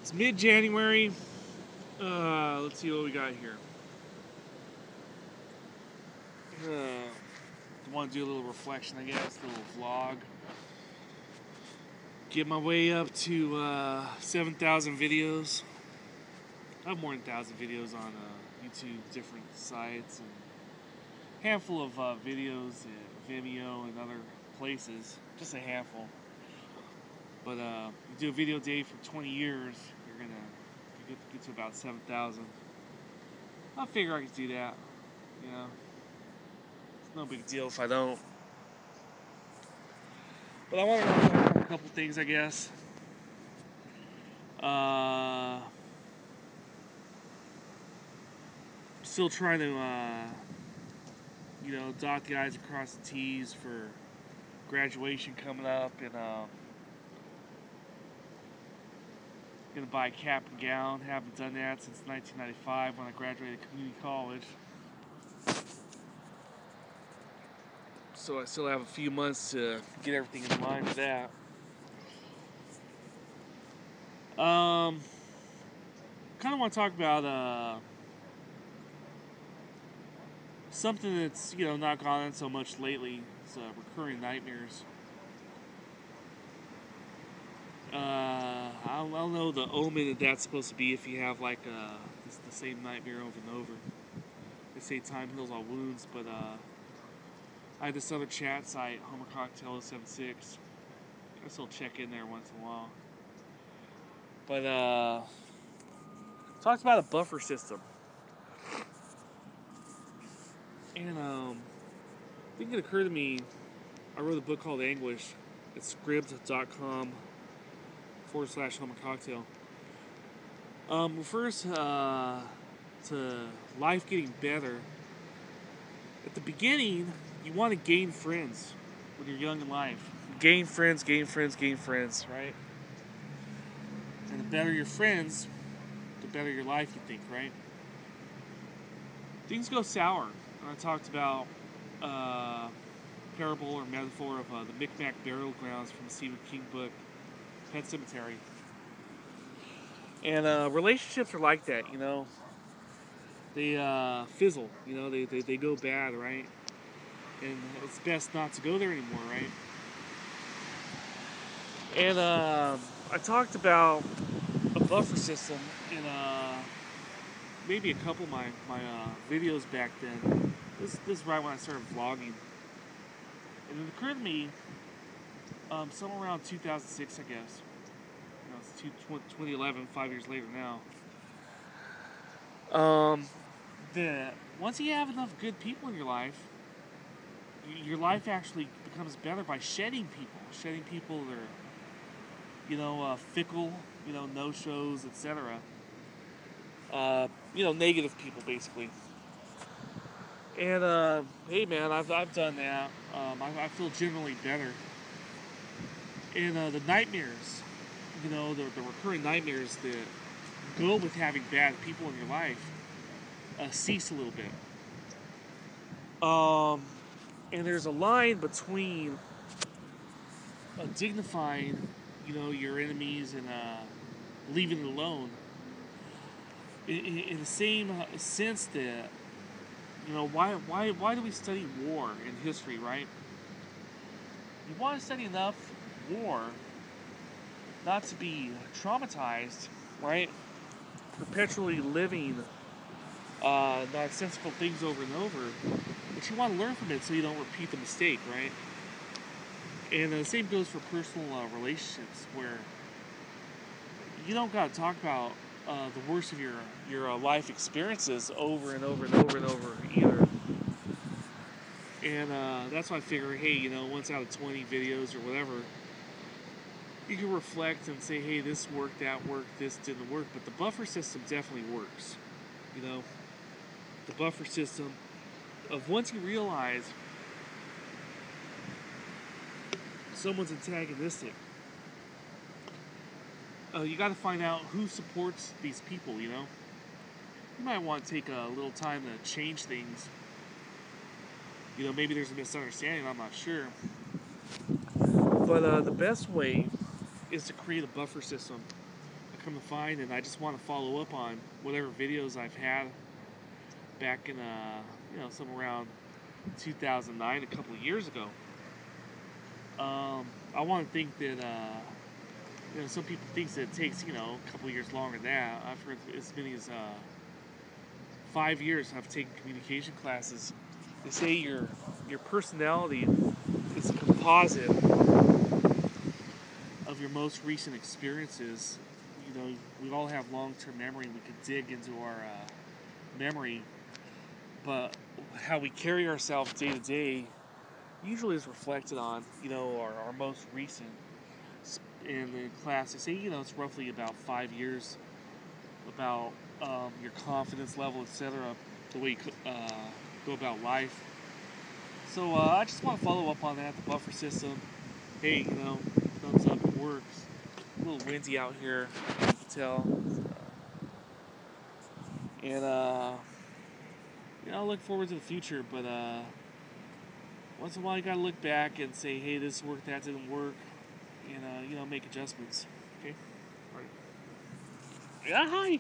It's mid-January. Let's see what we got here. Want to do a little reflection, I guess, a little vlog. Get my way up to 7,000 videos. I have more than 1,000 videos on YouTube, different sites, and a handful of videos at Vimeo and other places. Just a handful. But you do a video a day for 20 years, you're gonna get to about 7,000. I figure I could do that. You know, it's no big deal if I don't. But I want to talk about a couple things, I guess. Still trying to, dot the I's and cross the T's for graduation coming up, and gonna buy a cap and gown. Haven't done that since 1995 when I graduated community college. So I still have a few months to get everything in line for that. Kind of want to talk about something that's not gone on so much lately. It's recurring nightmares. I don't know the omen that that's supposed to be if you have like the same nightmare over and over. They say time heals all wounds, but I had this other chat site, Homer Cocktail 076. I still check in there once in a while. But talks about a buffer system. And I think it occurred to me, I wrote a book called Anguish. It's scribd.com/Homer Cocktail. Refers to life getting better. At the beginning, you want to gain friends when you're young in life. Gain friends, right? And the better your friends, the better your life, you think, right? Things go sour. And I talked about parable or metaphor of the Micmac burial grounds from the Stephen King book, Pet Sematary. And relationships are like that, They fizzle, they go bad, right? And it's best not to go there anymore, right? And I talked about a buffer system in maybe a couple of my videos back then. This is right when I started vlogging. And it occurred to me somewhere around 2006, I guess. It's 2011, 5 years later now. That once you have enough good people in your life actually becomes better by shedding people. Shedding people that are, fickle, no-shows, etc. Negative people, basically. And, hey, man, I've done that. I feel generally better. And the nightmares, the recurring nightmares that go with having bad people in your life cease a little bit. And there's a line between dignifying, your enemies and leaving it alone. In the same sense that, why do we study war in history, right? You want to study enough war not to be traumatized, right? Perpetually living nonsensical things over and over, but you want to learn from it so you don't repeat the mistake, right? And the same goes for personal relationships, where you don't got to talk about the worst of your life experiences over and over and over and over either. And that's why I figure, hey, once out of 20 videos or whatever, you can reflect and say, hey, this worked, that worked, this didn't work. But the buffer system definitely works. The buffer system of once you realize someone's antagonistic, you got to find out who supports these people, You might want to take a little time to change things. Maybe there's a misunderstanding, I'm not sure. But the best way is to create a buffer system. I come to find, and I just want to follow up on whatever videos I've had back in, somewhere around 2009, a couple of years ago. I want to think that, some people think that it takes, a couple of years longer than that. I've heard as many as 5 years. I've taken communication classes. They say your personality is a composite of your most recent experiences. We all have long-term memory. We could dig into our memory, but how we carry ourselves day to day usually is reflected on, our most recent. In the class, they say, it's roughly about 5 years about your confidence level, etc., the way you go about life. So I just want to follow up on that, the buffer system. Hey, thumbs up, it works. A little windy out here, you can tell. And, I look forward to the future, but once in a while you gotta look back and say, hey, this worked, that didn't work, and, make adjustments. Okay? All right. Yeah, hi!